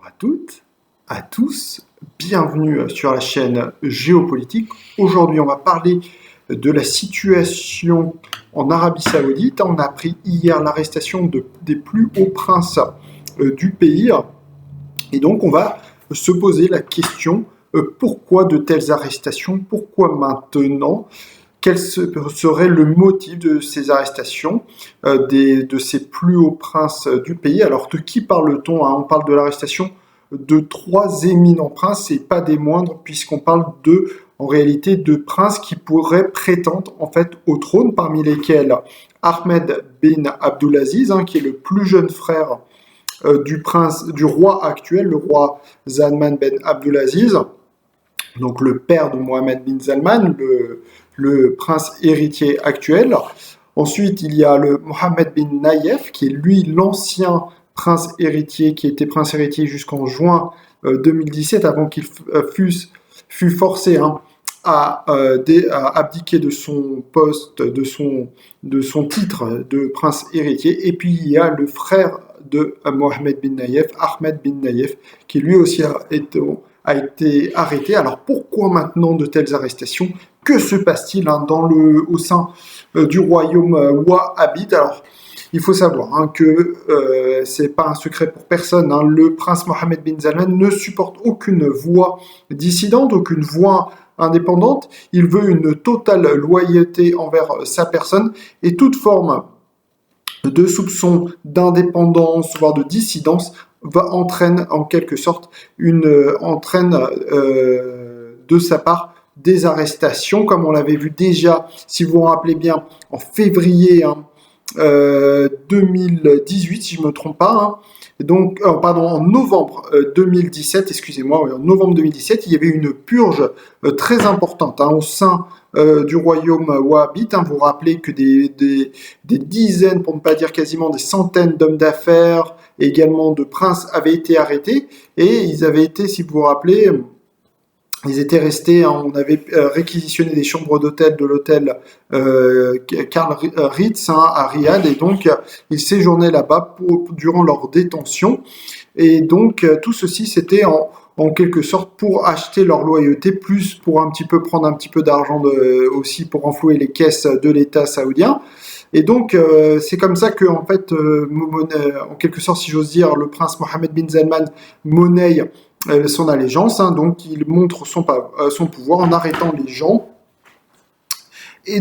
À toutes, à tous, bienvenue sur la chaîne Géopolitique. Aujourd'hui, on va parler de la situation en Arabie Saoudite. On a appris hier l'arrestation des plus hauts princes du pays. Et donc, on va se poser la question, pourquoi de telles arrestations? Pourquoi maintenant? Quel serait le motif de ces arrestations de ces plus hauts princes du pays? Alors, de qui parle-t-on? On parle de l'arrestation de 3 éminents princes, et pas des moindres, puisqu'on parle en réalité, de princes qui pourraient prétendre en fait au trône, parmi lesquels Ahmed bin Abdulaziz, qui est le plus jeune frère du roi actuel, le roi Salman bin Abdulaziz, donc le père de Mohammed bin Salman, le prince héritier actuel. Ensuite, il y a le Mohammed bin Nayef, qui est lui l'ancien prince héritier, qui était prince héritier jusqu'en juin 2017, avant qu'il fût forcé à abdiquer de son poste, de son titre de prince héritier. Et puis il y a le frère de Mohammed bin Nayef, Ahmed bin Nayef, qui lui aussi a été arrêté. Alors pourquoi maintenant de telles arrestations? Que se passe-t-il au sein du royaume wahhabite? Alors il faut savoir que c'est pas un secret pour personne. Le prince Mohammed bin Salman ne supporte aucune voix dissidente, aucune voix indépendante. Il veut une totale loyauté envers sa personne, et toute forme de soupçon d'indépendance, voire de dissidence, entraîne en quelque sorte de sa part des arrestations, comme on l'avait vu déjà, si vous vous rappelez bien, en février 2018, si je ne me trompe pas, donc, en novembre 2017, excusez-moi, en novembre 2017, il y avait une purge très importante au sein du royaume wahhabite. Vous vous rappelez que des dizaines, pour ne pas dire quasiment des centaines d'hommes d'affaires et également de princes avaient été arrêtés, et ils avaient été, si vous vous rappelez, ils étaient restés, on avait réquisitionné des chambres d'hôtel de l'hôtel Karl Ritz à Riyad, et donc ils séjournaient là-bas durant leur détention. Et donc tout ceci, c'était en quelque sorte pour acheter leur loyauté, plus pour prendre un petit peu d'argent aussi pour renflouer les caisses de l'État saoudien. Et donc c'est comme ça que en fait, en quelque sorte, si j'ose dire, le prince Mohammed bin Salman monnaie son allégeance, donc il montre son pouvoir en arrêtant les gens, et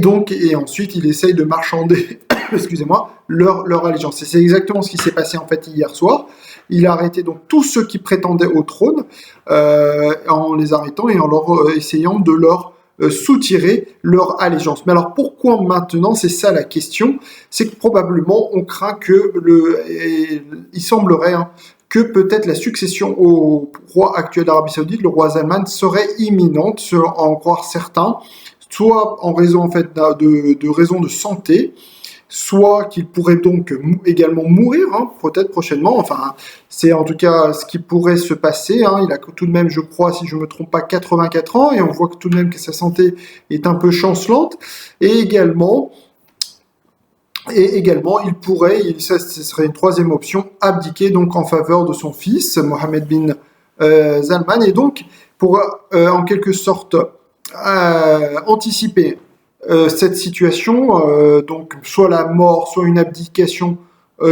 ensuite il essaye de marchander excusez-moi, leur allégeance. Et c'est exactement ce qui s'est passé en fait hier soir. Il a arrêté donc tous ceux qui prétendaient au trône, en les arrêtant et en essayant de leur soutirer leur allégeance. Mais alors pourquoi maintenant? C'est ça la question. C'est que probablement on craint que il semblerait que peut-être la succession au roi actuel d'Arabie Saoudite, le roi Salman, serait imminente, à en croire certains, soit en raison en fait de raisons de santé, soit qu'il pourrait donc également mourir, peut-être prochainement. Enfin, c'est en tout cas ce qui pourrait se passer. Il a tout de même, je crois, si je ne me trompe pas, 84 ans, et on voit que tout de même que sa santé est un peu chancelante. Et également, il pourrait, ce serait une troisième option, abdiquer donc en faveur de son fils, Mohammed bin Salman, et donc pour en quelque sorte anticiper cette situation, donc soit la mort, soit une abdication,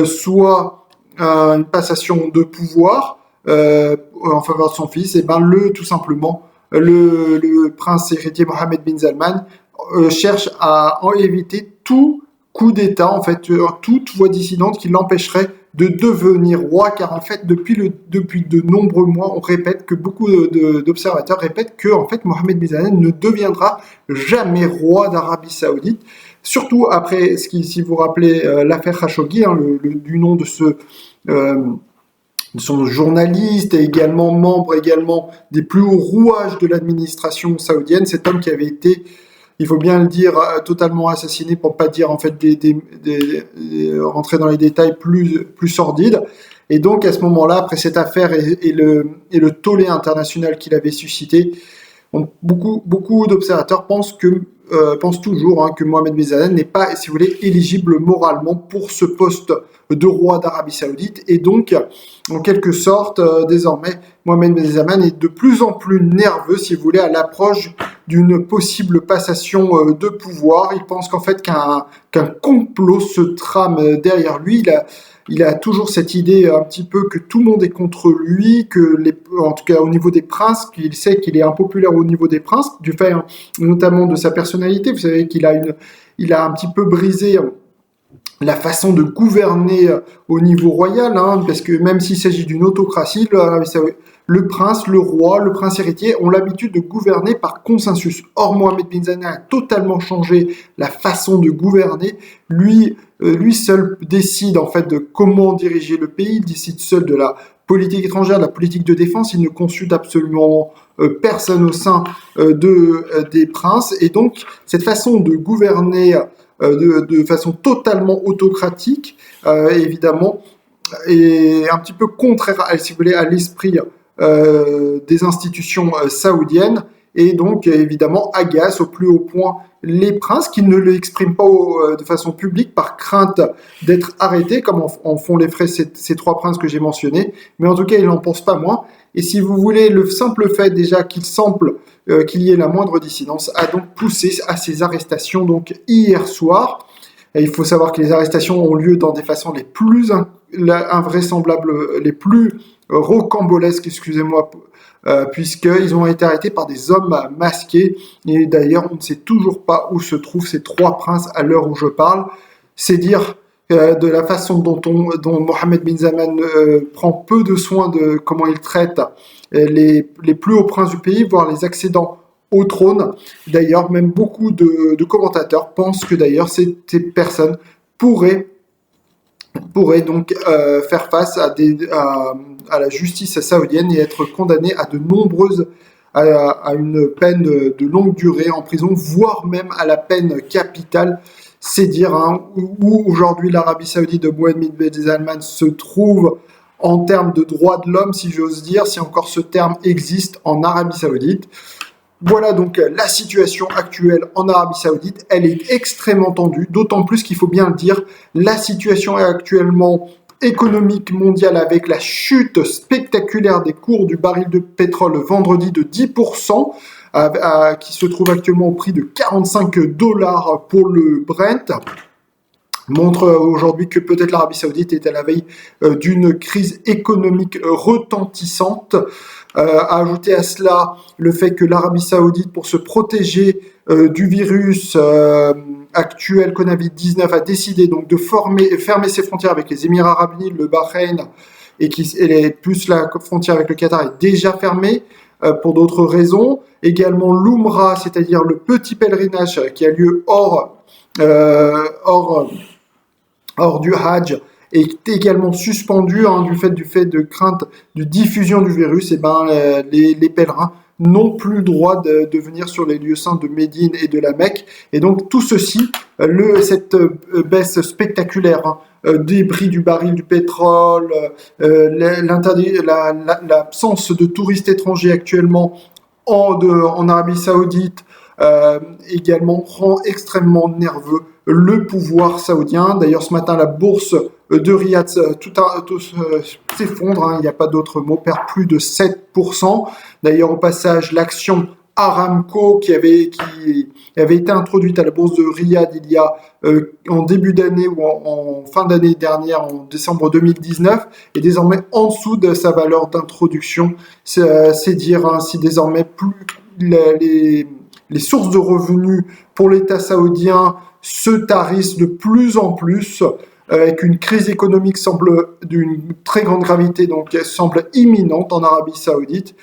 soit une passation de pouvoir en faveur de son fils, et tout simplement, le prince héritier Mohammed bin Salman cherche à éviter tout coup d'État, en fait, toute voix dissidente qui l'empêcherait de devenir roi, car en fait, depuis de nombreux mois, on répète que beaucoup d'observateurs répètent que en fait, Mohammed bin Salman ne deviendra jamais roi d'Arabie Saoudite, surtout après, si vous vous rappelez, l'affaire Khashoggi, du nom de son journaliste et également membre des plus hauts rouages de l'administration saoudienne, cet homme qui avait été, il faut bien le dire, totalement assassiné, pour pas dire en fait rentrer dans les détails plus sordides. Et donc à ce moment-là, après cette affaire et le tollé international qu'il avait suscité, beaucoup d'observateurs pensent que pense toujours que Mohamed Ben Zayed n'est pas, si vous voulez, éligible moralement pour ce poste de roi d'Arabie Saoudite. Et donc, en quelque sorte, désormais, Mohamed Ben Zayed est de plus en plus nerveux, si vous voulez, à l'approche d'une possible passation de pouvoir. Il pense qu'en fait, qu'un complot se trame derrière lui. Il a toujours cette idée un petit peu que tout le monde est contre lui, en tout cas au niveau des princes, qu'il sait qu'il est impopulaire au niveau des princes, du fait notamment de sa personnalité. Vous savez qu'il a un petit peu brisé la façon de gouverner au niveau royal, parce que même s'il s'agit d'une autocratie, le prince, le roi, le prince héritier ont l'habitude de gouverner par consensus. Or, Mohamed Ben Zayed a totalement changé la façon de gouverner. Lui seul décide en fait de comment diriger le pays. Il décide seul de la politique étrangère, de la politique de défense. Il ne consulte absolument personne au sein des princes. Et donc, cette façon de gouverner de façon totalement autocratique, évidemment, est un petit peu contraire, si vous voulez, à l'esprit des institutions saoudiennes, et donc évidemment agace au plus haut point les princes qui ne l'expriment pas de façon publique par crainte d'être arrêtés, comme en font les frais ces trois princes que j'ai mentionnés, mais en tout cas ils n'en pensent pas moins. Et si vous voulez, le simple fait déjà qu'il semble qu'il y ait la moindre dissidence a donc poussé à ces arrestations donc hier soir. Et il faut savoir que les arrestations ont lieu dans des façons les plus invraisemblables, les plus rocambolesques, excusez-moi, puisqu'ils ont été arrêtés par des hommes masqués. Et d'ailleurs, on ne sait toujours pas où se trouvent ces trois princes à l'heure où je parle. C'est dire de la façon dont Mohamed Ben Zayed prend peu de soin de comment il traite les plus hauts princes du pays, voire les accédants au trône. D'ailleurs, même beaucoup de commentateurs pensent que d'ailleurs ces personnes pourraient donc faire face à la justice saoudienne et être condamnées à une peine de longue durée en prison, voire même à la peine capitale. C'est dire où aujourd'hui l'Arabie Saoudite de Mohamed Ben Zayed se trouve en termes de droits de l'homme, si j'ose dire, si encore ce terme existe en Arabie Saoudite. Voilà donc la situation actuelle en Arabie Saoudite. Elle est extrêmement tendue, d'autant plus qu'il faut bien le dire, la situation est actuellement économique mondiale avec la chute spectaculaire des cours du baril de pétrole vendredi de 10%, qui se trouve actuellement au prix de $45 pour le Brent, montre aujourd'hui que peut-être l'Arabie Saoudite est à la veille d'une crise économique retentissante. Ajouter à cela le fait que l'Arabie Saoudite, pour se protéger du virus actuel Covid-19, a décidé donc de fermer ses frontières avec les Émirats Arabes Unis, le Bahreïn, plus la frontière avec le Qatar est déjà fermée pour d'autres raisons. Également l'Umrah, c'est-à-dire le petit pèlerinage qui a lieu hors du Hajj, est également suspendu du fait de crainte de diffusion du virus. Les pèlerins n'ont plus le droit de venir sur les lieux saints de Médine et de la Mecque. Et donc tout ceci, cette baisse spectaculaire des prix du baril du pétrole, l'absence de touristes étrangers actuellement en Arabie Saoudite, également rend extrêmement nerveux le pouvoir saoudien. D'ailleurs, ce matin, la bourse de Riyad s'effondre, il n'y a pas d'autre mot, perd plus de 7%. D'ailleurs, au passage, l'action Aramco qui avait été introduite à la bourse de Riyad il y a en début d'année ou en fin d'année dernière, en décembre 2019, est désormais en dessous de sa valeur d'introduction. C'est dire si désormais plus les sources de revenus pour l'État saoudien se tarissent de plus en plus, avec une crise économique semble d'une très grande gravité, donc elle semble imminente en Arabie Saoudite.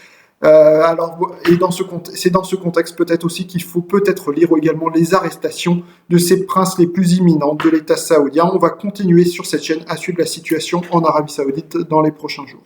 C'est dans ce contexte peut-être aussi qu'il faut peut-être lire également les arrestations de ces princes les plus imminentes de l'État saoudien. On va continuer sur cette chaîne à suivre la situation en Arabie Saoudite dans les prochains jours.